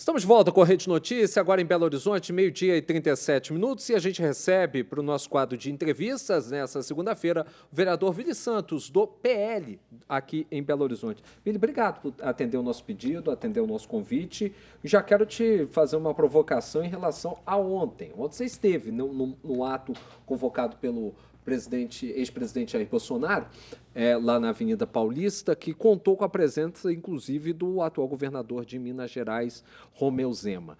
Estamos de volta com a Rede Notícia, agora em Belo Horizonte, 12h37, e a gente recebe para o nosso quadro de entrevistas, nessa segunda-feira, o vereador Vili Santos, do PL, aqui em Belo Horizonte. Vili, obrigado por atender o nosso pedido, atender o nosso convite. E já quero te fazer uma provocação em relação a ontem. Ontem você esteve no ato convocado pelo ex-presidente Jair Bolsonaro, lá na Avenida Paulista, que contou com a presença, inclusive, do atual governador de Minas Gerais, Romeu Zema.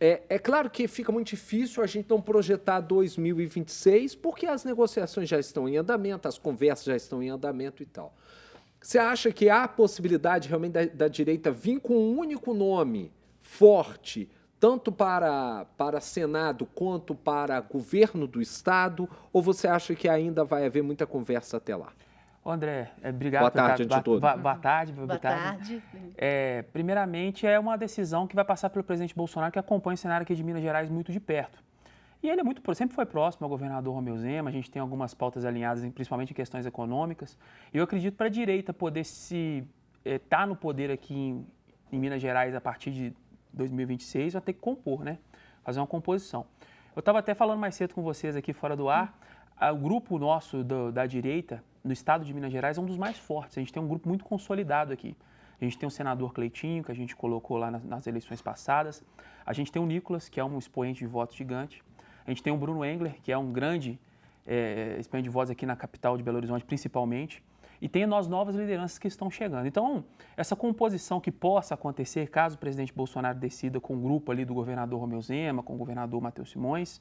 É claro que fica muito difícil a gente não projetar 2026, porque as negociações já estão em andamento, as conversas já estão em andamento e tal. Você acha que há a possibilidade realmente da direita vir com um único nome forte, tanto para Senado quanto para governo do Estado, ou você acha que ainda vai haver muita conversa até lá? André, obrigado. Boa tarde, antes de tudo. Boa tarde. Boa tarde. Primeiramente, é uma decisão que vai passar pelo presidente Bolsonaro, que acompanha o cenário aqui de Minas Gerais muito de perto. E ele sempre foi próximo ao governador Romeu Zema, a gente tem algumas pautas alinhadas, principalmente em questões econômicas. E eu acredito para a direita poder estar no poder aqui em Minas Gerais a partir de 2026, vai ter que compor, né? Fazer uma composição. Eu estava até falando mais cedo com vocês aqui fora do ar, o grupo nosso da direita, no estado de Minas Gerais, é um dos mais fortes. A gente tem um grupo muito consolidado aqui. A gente tem o senador Cleitinho, que a gente colocou lá nas eleições passadas. A gente tem o Nicolas, que é um expoente de votos gigante. A gente tem o Bruno Engler, que é um grande expoente de votos aqui na capital de Belo Horizonte, principalmente. E tem as novas lideranças que estão chegando. Então, essa composição que possa acontecer, caso o presidente Bolsonaro decida com o grupo ali do governador Romeu Zema, com o governador Matheus Simões,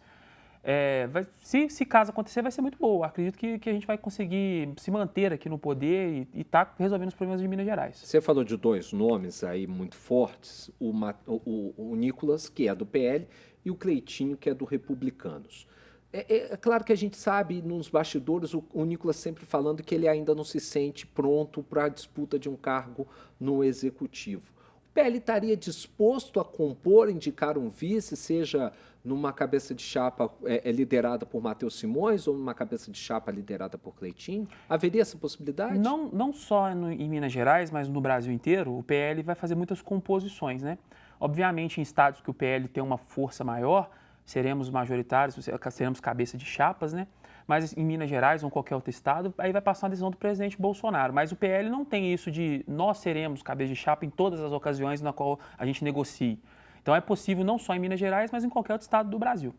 se caso acontecer, vai ser muito boa. Acredito que a gente vai conseguir se manter aqui no poder e estar resolvendo os problemas de Minas Gerais. Você falou de dois nomes aí muito fortes, o Nicolas, que é do PL, e o Cleitinho, que é do Republicanos. É claro que a gente sabe, nos bastidores, o Nicolas sempre falando que ele ainda não se sente pronto para a disputa de um cargo no Executivo. O PL estaria disposto a compor, indicar um vice, seja numa cabeça de chapa liderada por Matheus Simões ou numa cabeça de chapa liderada por Cleitinho? Haveria essa possibilidade? Não só em Minas Gerais, mas no Brasil inteiro, o PL vai fazer muitas composições, né? Obviamente, em estados que o PL tem uma força maior, seremos majoritários, seremos cabeça de chapas, né? Mas em Minas Gerais ou em qualquer outro estado, aí vai passar a decisão do presidente Bolsonaro. Mas o PL não tem isso de nós seremos cabeça de chapa em todas as ocasiões na qual a gente negocie. Então é possível não só em Minas Gerais, mas em qualquer outro estado do Brasil.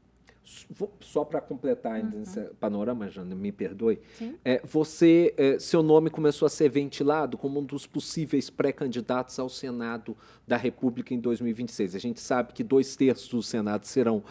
Só para completar ainda esse panorama, Jana, me perdoe, Sim. Seu nome começou a ser ventilado como um dos possíveis pré-candidatos ao Senado da República em 2026. A gente sabe que 2/3 do Senado serão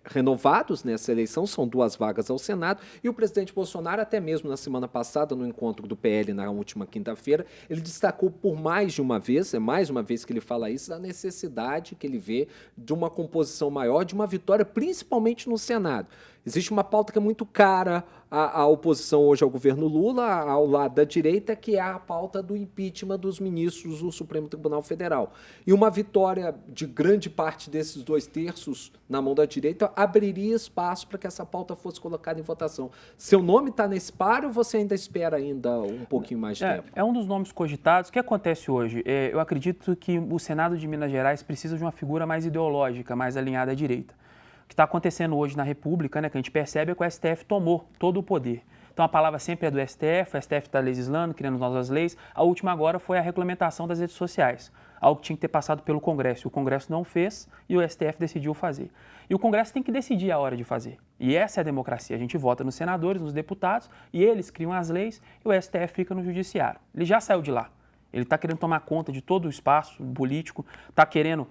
renovados nessa eleição, são 2 vagas ao Senado, e o presidente Bolsonaro, até mesmo na semana passada, no encontro do PL na última quinta-feira, ele destacou por mais de uma vez, mais uma vez que ele fala isso, a necessidade que ele vê de uma composição maior, de uma vitória, principalmente no Senado. Existe uma pauta que é muito cara à oposição hoje ao governo Lula, ao lado da direita, que é a pauta do impeachment dos ministros do Supremo Tribunal Federal. E uma vitória de grande parte desses 2/3 na mão da direita abriria espaço para que essa pauta fosse colocada em votação. Seu nome está nesse páreo ou você ainda espera um pouquinho mais de tempo? É um dos nomes cogitados. O que acontece hoje? Eu acredito que o Senado de Minas Gerais precisa de uma figura mais ideológica, mais alinhada à direita. O que está acontecendo hoje na República, né, que a gente percebe é que o STF tomou todo o poder. Então a palavra sempre é do STF, o STF está legislando, criando novas leis. A última agora foi a regulamentação das redes sociais, algo que tinha que ter passado pelo Congresso. O Congresso não fez e o STF decidiu fazer. E o Congresso tem que decidir a hora de fazer. E essa é a democracia. A gente vota nos senadores, nos deputados, e eles criam as leis e o STF fica no judiciário. Ele já saiu de lá. Ele está querendo tomar conta de todo o espaço político, está querendo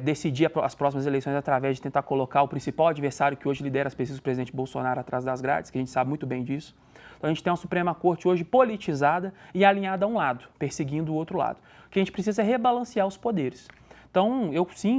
decidir as próximas eleições através de tentar colocar o principal adversário que hoje lidera as pesquisas do presidente Bolsonaro atrás das grades, que a gente sabe muito bem disso. Então a gente tem uma Suprema Corte hoje politizada e alinhada a um lado, perseguindo o outro lado. O que a gente precisa é rebalancear os poderes. Então,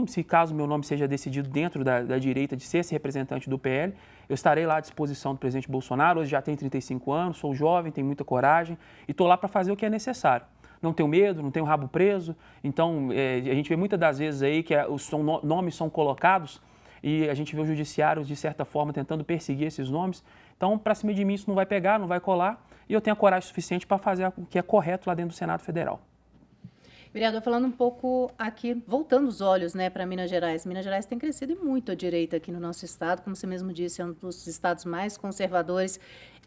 se caso meu nome seja decidido dentro da direita de ser esse representante do PL, eu estarei lá à disposição do presidente Bolsonaro. Hoje já tenho 35 anos, sou jovem, tenho muita coragem e estou lá para fazer o que é necessário. Não tenho medo, não tenho rabo preso. Então, a gente vê muitas das vezes aí que os nomes são colocados e a gente vê o judiciário, de certa forma, tentando perseguir esses nomes. Então, para cima de mim, isso não vai pegar, não vai colar. E eu tenho a coragem suficiente para fazer o que é correto lá dentro do Senado Federal. Vereador, falando um pouco aqui, voltando os olhos, né, para Minas Gerais. Minas Gerais tem crescido e muito à direita aqui no nosso estado, como você mesmo disse, é um dos estados mais conservadores.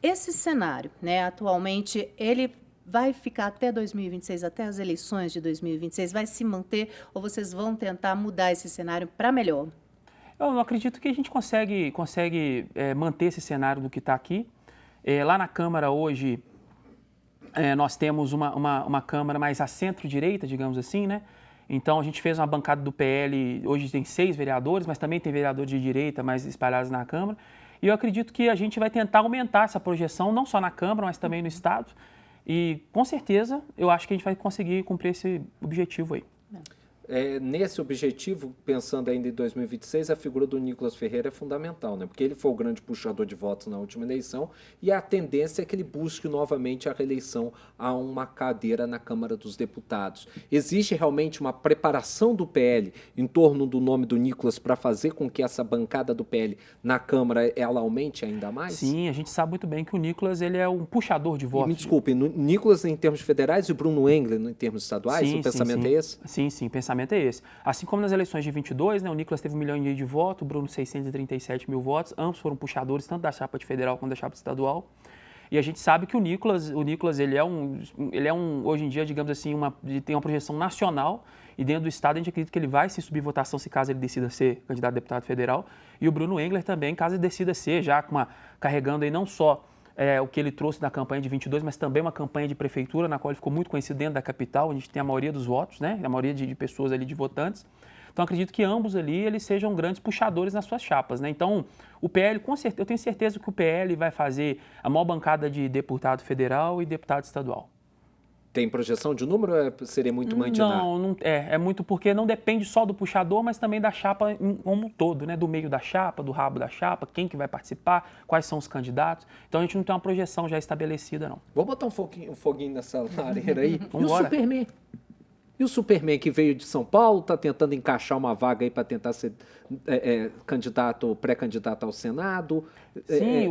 Esse cenário, né, atualmente, ele vai ficar até 2026, até as eleições de 2026, vai se manter ou vocês vão tentar mudar esse cenário para melhor? Eu não acredito que a gente consegue manter esse cenário do que está aqui. Lá na Câmara hoje, nós temos uma Câmara mais à centro-direita, digamos assim, né? Então, a gente fez uma bancada do PL, hoje tem 6 vereadores, mas também tem vereadores de direita mais espalhados na Câmara. E eu acredito que a gente vai tentar aumentar essa projeção, não só na Câmara, mas também no Estado. E, com certeza, eu acho que a gente vai conseguir cumprir esse objetivo aí. Nesse objetivo, pensando ainda em 2026, a figura do Nicolas Ferreira é fundamental, né? Porque ele foi o grande puxador de votos na última eleição e a tendência é que ele busque novamente a reeleição a uma cadeira na Câmara dos Deputados. Existe realmente uma preparação do PL em torno do nome do Nicolas para fazer com que essa bancada do PL na Câmara ela aumente ainda mais? Sim, a gente sabe muito bem que o Nicolas ele é um puxador de votos. Me desculpe, Nicolas em termos federais e o Bruno Engler em termos estaduais? Sim, o pensamento é esse? Sim, o pensamento é esse. Assim como nas eleições de 22, né, o Nicolas teve 1 milhão e meio de votos, o Bruno 637 mil votos, ambos foram puxadores tanto da chapa de federal quanto da chapa estadual. E a gente sabe que o Nicolas ele é um hoje em dia, digamos assim, ele tem uma projeção nacional e dentro do estado a gente acredita que ele vai se subir votação se caso ele decida ser candidato a deputado federal. E o Bruno Engler também, caso ele decida ser, já carregando aí não só o que ele trouxe na campanha de 22, mas também uma campanha de prefeitura, na qual ele ficou muito conhecido dentro da capital, onde a gente tem a maioria dos votos, né? A maioria de pessoas ali, de votantes. Então, acredito que ambos ali, eles sejam grandes puxadores nas suas chapas, né? Então, o PL, com certeza, eu tenho certeza que o PL vai fazer a maior bancada de deputado federal e deputado estadual. Tem projeção de número ou seria muito mandinar? Não é muito porque não depende só do puxador, mas também da chapa como um todo, né? Do meio da chapa, do rabo da chapa, quem que vai participar, quais são os candidatos. Então a gente não tem uma projeção já estabelecida, não. Vou botar um foguinho nessa lareira aí. E o Superman? E o Superman que veio de São Paulo, está tentando encaixar uma vaga aí para tentar ser pré-candidato ao Senado.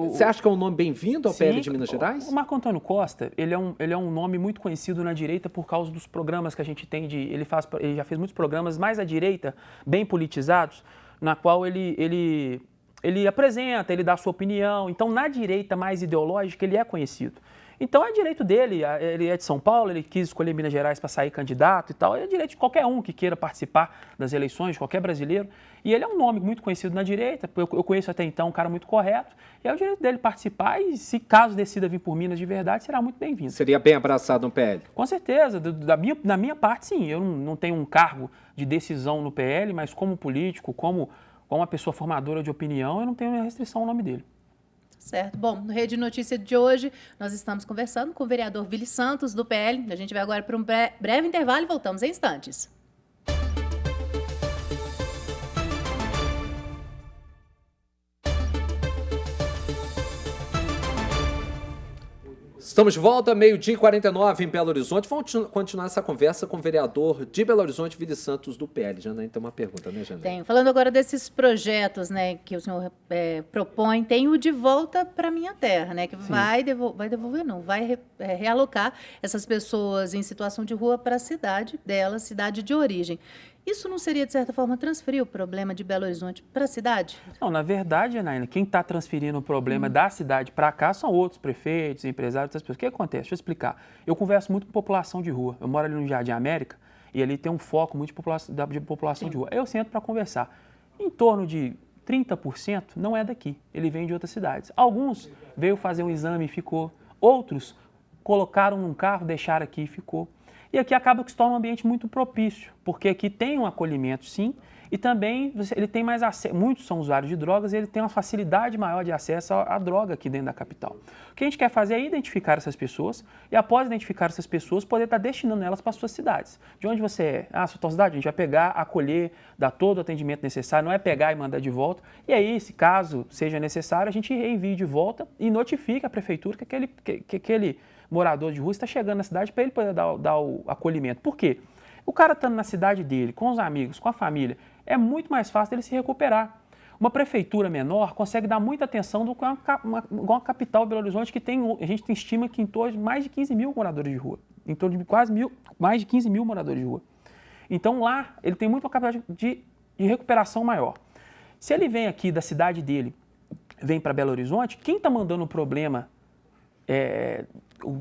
Você acha que é um nome bem-vindo ao PL de Minas Gerais? O Marco Antônio Costa, ele é um nome muito conhecido na direita por causa dos programas que a gente tem ele já fez muitos programas mais à direita, bem politizados, na qual ele apresenta, ele dá a sua opinião. Então, na direita mais ideológica, ele é conhecido. Então, é direito dele, ele é de São Paulo, ele quis escolher Minas Gerais para sair candidato e tal, é direito de qualquer um que queira participar das eleições, de qualquer brasileiro. E ele é um nome muito conhecido na direita, eu conheço até então um cara muito correto, e é o direito dele participar e, se caso decida vir por Minas de verdade, será muito bem-vindo. Seria bem abraçado no PL? Com certeza, da minha parte, sim. Eu não tenho um cargo de decisão no PL, mas como político, como uma pessoa formadora de opinião, eu não tenho restrição ao nome dele. Certo. Bom, no Rede Notícia de hoje, nós estamos conversando com o vereador Vili Santos, do PL. A gente vai agora para um breve intervalo e voltamos em instantes. Estamos de volta, 12h49 em Belo Horizonte. Vamos continuar essa conversa com o vereador de Belo Horizonte, Vili Santos, do PL. Janaína, tem uma pergunta, né, Janaína? Tenho. Falando agora desses projetos, né, que o senhor propõe, tem o De Volta para Minha Terra, né, que vai realocar essas pessoas em situação de rua para a cidade delas, cidade de origem. Isso não seria, de certa forma, transferir o problema de Belo Horizonte para a cidade? Não, na verdade, Janaína, quem está transferindo o problema da cidade para cá são outros prefeitos, empresários, outras pessoas. O que acontece? Deixa eu explicar. Eu converso muito com população de rua. Eu moro ali no Jardim América e ali tem um foco muito de população de rua. Eu sento para conversar. Em torno de 30% não é daqui. Ele vem de outras cidades. Alguns veio fazer um exame e ficou. Outros colocaram num carro, deixaram aqui e ficou. E aqui acaba que se torna um ambiente muito propício, porque aqui tem um acolhimento, sim, e também ele tem mais acesso, muitos são usuários de drogas, e ele tem uma facilidade maior de acesso à droga aqui dentro da capital. O que a gente quer fazer é identificar essas pessoas, e após identificar essas pessoas, poder estar destinando elas para as suas cidades. De onde você é? Ah, sua cidade, a gente vai pegar, acolher, dar todo o atendimento necessário, não é pegar e mandar de volta, e aí, se caso seja necessário, a gente envia de volta e notifica a prefeitura que aquele morador de rua está chegando na cidade para ele poder dar o acolhimento. Por quê? O cara estando na cidade dele, com os amigos, com a família, é muito mais fácil dele se recuperar. Uma prefeitura menor consegue dar muita atenção do que uma capital, Belo Horizonte, que a gente estima que em torno de mais de 15 mil moradores de rua. em torno de mais de 15 mil moradores de rua. Então lá ele tem muito uma capacidade de recuperação maior. Se ele vem aqui da cidade dele, vem para Belo Horizonte, quem está mandando o problema,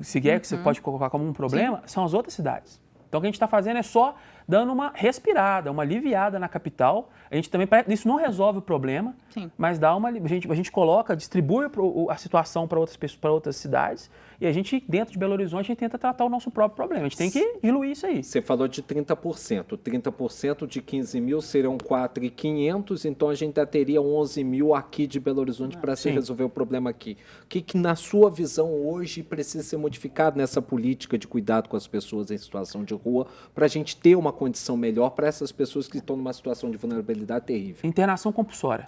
se é que você pode colocar como um problema, são as outras cidades. Então o que a gente está fazendo é só dando uma respirada, uma aliviada na capital. A gente também, isso não resolve o problema, mas dá uma, a gente coloca, distribui a situação para outras cidades e a gente, dentro de Belo Horizonte, a gente tenta tratar o nosso próprio problema. A gente tem que diluir isso aí. Você falou de 30%. 30% de 15 mil seriam 4.500, então a gente ainda teria 11 mil aqui de Belo Horizonte para se resolver o problema aqui. O que, na sua visão, hoje precisa ser modificado nessa política de cuidado com as pessoas em situação de rua para a gente ter uma condição melhor para essas pessoas que estão numa situação de vulnerabilidade terrível? Internação compulsória.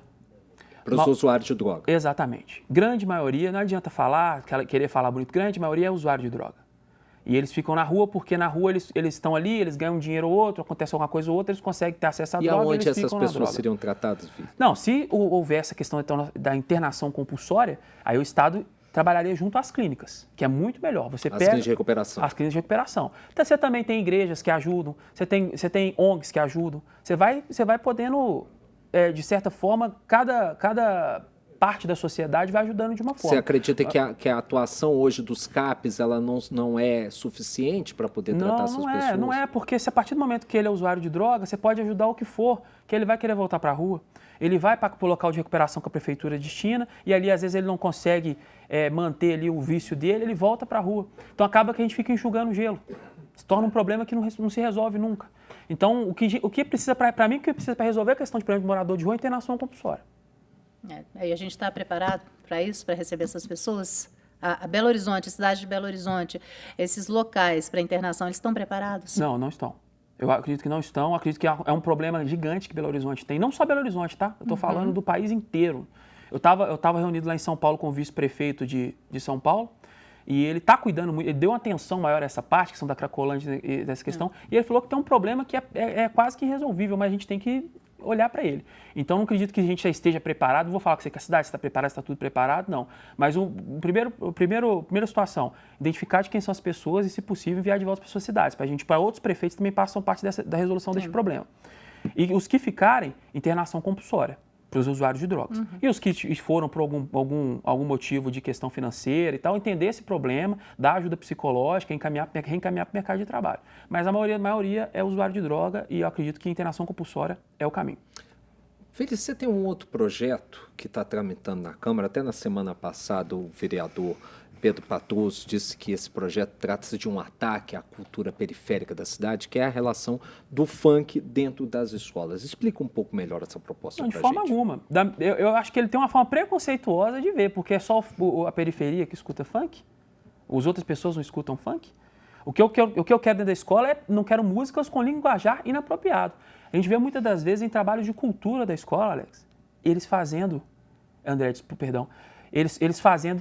Para os usuários de droga. Exatamente. Grande maioria, não adianta falar, querer falar bonito, grande maioria é usuário de droga. E eles ficam na rua porque na rua eles estão ali, eles ganham um dinheiro ou outro, acontece alguma coisa ou outra, eles conseguem ter acesso à droga. E aonde eles essas ficam na pessoas droga. seriam tratadas, Vitor? Não, se houver essa questão então, da internação compulsória, aí o Estado trabalharia junto às clínicas, que é muito melhor. Você pega clínicas de recuperação. As clínicas de recuperação. Então, você também tem igrejas que ajudam, você tem ONGs que ajudam. Você vai podendo, de certa forma, cada parte da sociedade vai ajudando de uma forma. Você acredita que a atuação hoje dos CAPs ela não é suficiente para poder tratar essas pessoas? Não é, porque se a partir do momento que ele é usuário de droga, você pode ajudar o que for, que ele vai querer voltar para a rua. Ele vai para o local de recuperação que a prefeitura destina e ali, às vezes, ele não consegue manter ali o vício dele, ele volta para a rua. Então, acaba que a gente fica enxugando gelo. Se torna um problema que não se resolve nunca. Então, o que precisa, para mim, o que precisa para resolver a questão de problema de morador de rua é internação compulsória. Aí a gente está preparado para isso, para receber essas pessoas? A Belo Horizonte, a cidade de Belo Horizonte, esses locais para internação, eles estão preparados? Não estão. Eu acredito que não estão. Acredito que é um problema gigante que Belo Horizonte tem. Não só Belo Horizonte, tá? Eu estou falando do país inteiro. Eu estava reunido lá em São Paulo com o vice-prefeito de São Paulo e ele está cuidando muito, ele deu uma atenção maior a essa parte, questão da Cracolândia e dessa questão, e ele falou que tem um problema que é quase que irresolvível, mas a gente tem que olhar para ele. Então, não acredito que a gente já esteja preparado. Não vou falar com você que a cidade está preparada, está tudo preparado, não. Mas a primeira situação, identificar de quem são as pessoas e, se possível, enviar de volta para suas cidades. Para outros prefeitos também passam parte da resolução deste problema. E os que ficarem, internação compulsória para os usuários de drogas. E os que foram por algum motivo de questão financeira e tal, entender esse problema, dar ajuda psicológica, reencaminhar para o mercado de trabalho. Mas a maioria é usuário de droga e eu acredito que a internação compulsória é o caminho. Feliz, você tem um outro projeto que está tramitando na Câmara. Até na semana passada o vereador Pedro Patrus disse que esse projeto trata-se de um ataque à cultura periférica da cidade, que é a relação do funk dentro das escolas. Explica um pouco melhor essa proposta para a gente. De forma alguma. Eu acho que ele tem uma forma preconceituosa de ver, porque é só a periferia que escuta funk? As outras pessoas não escutam funk? O que eu quero dentro da escola não quero músicas com linguajar inapropriado. A gente vê muitas das vezes em trabalhos de cultura da escola, Alex, eles fazendo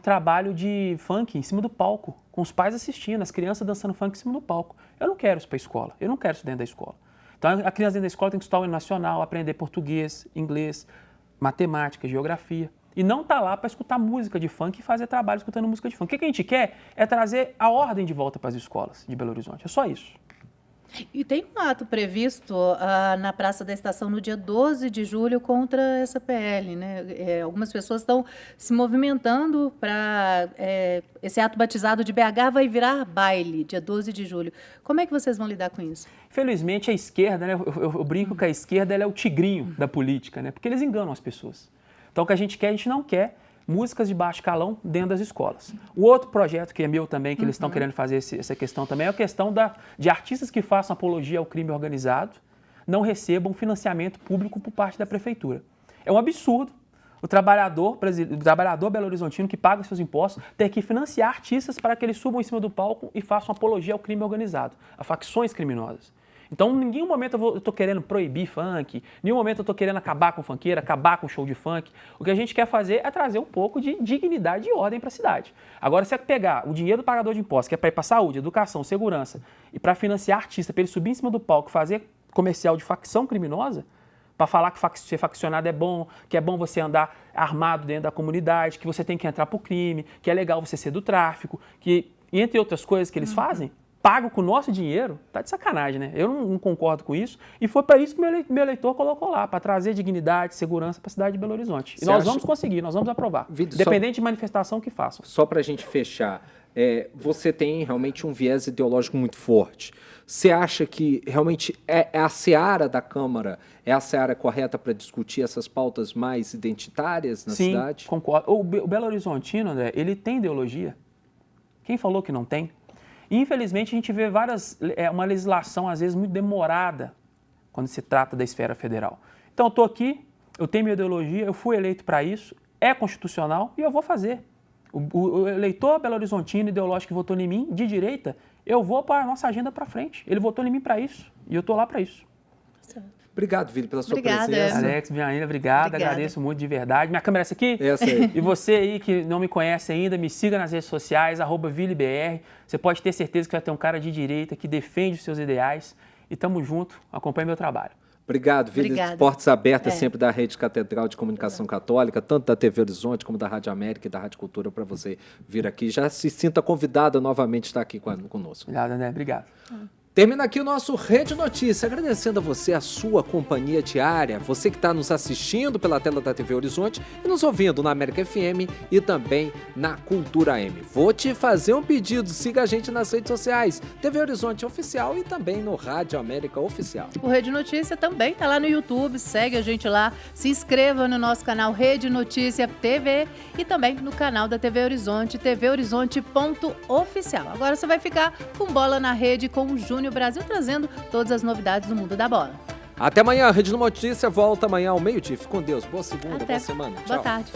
trabalho de funk em cima do palco, com os pais assistindo, as crianças dançando funk em cima do palco. Eu não quero isso para a escola, eu não quero isso dentro da escola. Então, a criança dentro da escola tem que estudar o hino nacional, aprender português, inglês, matemática, geografia. E não tá lá para escutar música de funk e fazer trabalho escutando música de funk. O que a gente quer é trazer a ordem de volta para as escolas de Belo Horizonte. É só isso. E tem um ato previsto na Praça da Estação no dia 12 de julho contra essa PL, né? Algumas pessoas estão se movimentando para esse ato batizado de BH vai virar baile, dia 12 de julho. Como é que vocês vão lidar com isso? Felizmente, a esquerda, né? Eu brinco que a esquerda ela é o tigrinho da política, né? Porque eles enganam as pessoas. Então, o que a gente não quer músicas de baixo calão dentro das escolas. O outro projeto que é meu também, que eles estão querendo fazer essa questão também, é a questão de artistas que façam apologia ao crime organizado não recebam financiamento público por parte da prefeitura. É um absurdo o trabalhador belo-horizontino que paga seus impostos ter que financiar artistas para que eles subam em cima do palco e façam apologia ao crime organizado, a facções criminosas. Então, em nenhum momento eu estou querendo proibir funk, em nenhum momento eu estou querendo acabar com o funkeiro, acabar com o show de funk. O que a gente quer fazer é trazer um pouco de dignidade e ordem para a cidade. Agora, se é pegar o dinheiro do pagador de impostos, que é para ir para saúde, educação, segurança, e para financiar artista, para ele subir em cima do palco, fazer comercial de facção criminosa, para falar que ser faccionado é bom, que é bom você andar armado dentro da comunidade, que você tem que entrar para o crime, que é legal você ser do tráfico, que, entre outras coisas que eles fazem, pago com o nosso dinheiro, tá de sacanagem, né? Eu não concordo com isso. E foi para isso que meu eleitor colocou lá, para trazer dignidade, segurança para a cidade de Belo Horizonte. E nós vamos conseguir, nós vamos aprovar. Independente de manifestação que façam. Só para a gente fechar, você tem realmente um viés ideológico muito forte. Você acha que realmente é a seara da Câmara, é a seara correta para discutir essas pautas mais identitárias na cidade? Sim, concordo. O Belo Horizontino, André, ele tem ideologia. Quem falou que não tem? E, infelizmente, a gente vê uma legislação, às vezes, muito demorada quando se trata da esfera federal. Então, eu estou aqui, eu tenho minha ideologia, eu fui eleito para isso, é constitucional e eu vou fazer. O eleitor belo-horizontino ideológico que votou em mim, de direita, eu vou para a nossa agenda para frente. Ele votou em mim para isso e eu estou lá para isso. Obrigado, Vili, pela sua Obrigada. presença. Alex, Viaína, obrigado, agradeço muito de verdade. Minha câmera é essa aqui? Essa aí. E você aí que não me conhece ainda, me siga nas redes sociais, @ViliBR. Você pode ter certeza que vai ter um cara de direita que defende os seus ideais. E tamo junto, acompanhe meu trabalho. Obrigado, Vili. Obrigada. Portas abertas sempre da Rede Catedral de Comunicação Católica, tanto da TV Horizonte como da Rádio América e da Rádio Cultura, para você vir aqui. Já se sinta convidada novamente a estar aqui conosco. Obrigado, André. Obrigado. Termina aqui o nosso Rede Notícia, agradecendo a você a sua companhia diária, você que está nos assistindo pela tela da TV Horizonte e nos ouvindo na América FM e também na Cultura M. Vou te fazer um pedido, siga a gente nas redes sociais, TV Horizonte Oficial e também no Rádio América Oficial. O Rede Notícia também tá lá no YouTube, segue a gente lá, se inscreva no nosso canal Rede Notícia TV e também no canal da TV Horizonte, tvhorizonte.oficial. Agora você vai ficar com Bola na Rede com o Júnior Brasil, trazendo todas as novidades do mundo da bola. Até amanhã, a Rede Notícia volta amanhã ao meio-dia. Fique com Deus, boa segunda, boa semana. Boa Tchau. tarde.